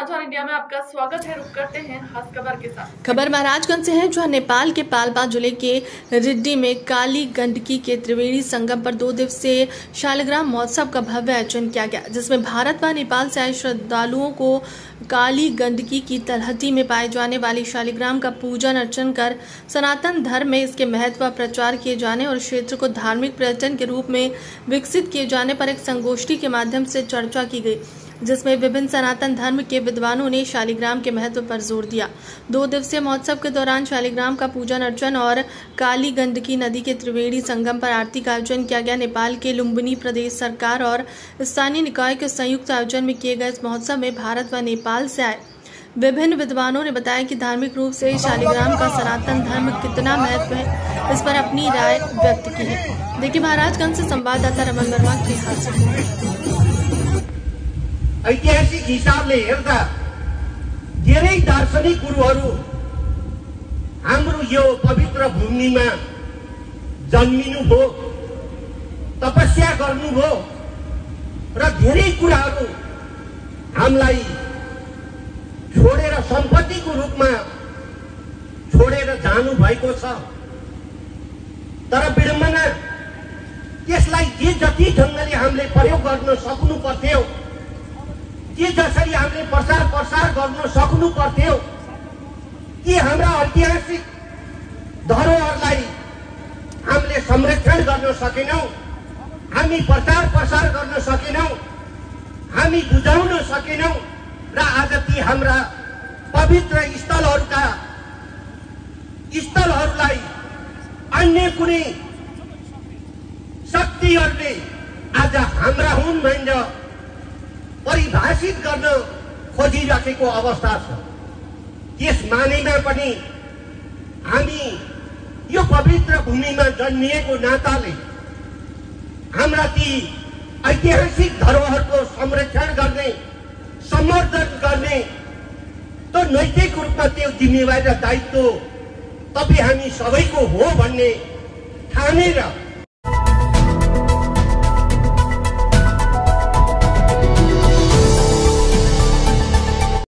आज और इंडिया में आपका स्वागत है। रुक करते हैं खास खबर के साथ। खबर महाराजगंज से है, जहां नेपाल के पाल्पा जिले के रिड्डी में काली गंडकी के त्रिवेणी संगम पर 2 दिवसीय शालिग्राम महोत्सव का भव्य आयोजन किया गया, जिसमें भारत व नेपाल से आए श्रद्धालुओं को काली गंडकी की तलहटी में पाए जाने वाली शालिग्राम का पूजन अर्चन कर सनातन धर्म में इसके महत्व का प्रचार किए जाने और क्षेत्र को धार्मिक पर्यटन के रूप में विकसित किए जाने पर एक संगोष्ठी के माध्यम से चर्चा की गई, जिसमें विभिन्न सनातन धर्म के विद्वानों ने शालिग्राम के महत्व पर जोर दिया। 2 दिवसीय महोत्सव के दौरान शालिग्राम का पूजन अर्चन और काली गंडकी नदी के त्रिवेणी संगम पर आरती का आयोजन किया गया। नेपाल के लुम्बिनी प्रदेश सरकार और स्थानीय निकाय के संयुक्त आयोजन में किए गए इस महोत्सव में भारत व नेपाल से आए विभिन्न विद्वानों ने बताया कि धार्मिक रूप से शालिग्राम का सनातन धर्म कितना महत्व है, इस पर अपनी राय व्यक्त की है। देखिए महाराजगंज से संवाददाता रमन वर्मा की हाल। ऐतिहासिक हिसाबले हेर्दा धेरै दार्शनिक गुरुहरू हाम्रो यो पवित्र भूमिमा जन्मिनुभयो, तपस्या गर्नुभयो र धेरै कुराहरू हामीलाई छोडेर सम्पत्तिको रूपमा छोडेर जानु भएको छ। तर विडम्बना त्यसलाई जे जति ढङ्गले हामीले प्रयोग गर्न सक्नु पर्थ्यो, के जसरी हामीले प्रसार गर्न सक्नु पर्थ्यो, कि हाम्रा ऐतिहासिक धरोहरलाई हामीले संरक्षण गर्न सकेनौं, हामी प्रसार गर्न सकेनौं, हामी बुझाउन सकेनौं र आज ती हाम्रा पवित्र स्थलहरूलाई अन्य कुनै शक्तिहरूले आज हाम्रा हुन् भनेर परिभाषित गर्न खोजिराखेको अवस्था छ। त्यस मानेमा पनि हामी यो पवित्र भूमिमा जन्मिएको नाताले हाम्रा ती ऐतिहासिक धरोहरको संरक्षण गर्ने, सम्वर्धन गर्ने त नैतिक रूपमा त्यो जिम्मेवारी र दायित्व तपाईँ हामी सबैको हो भन्ने ठानेर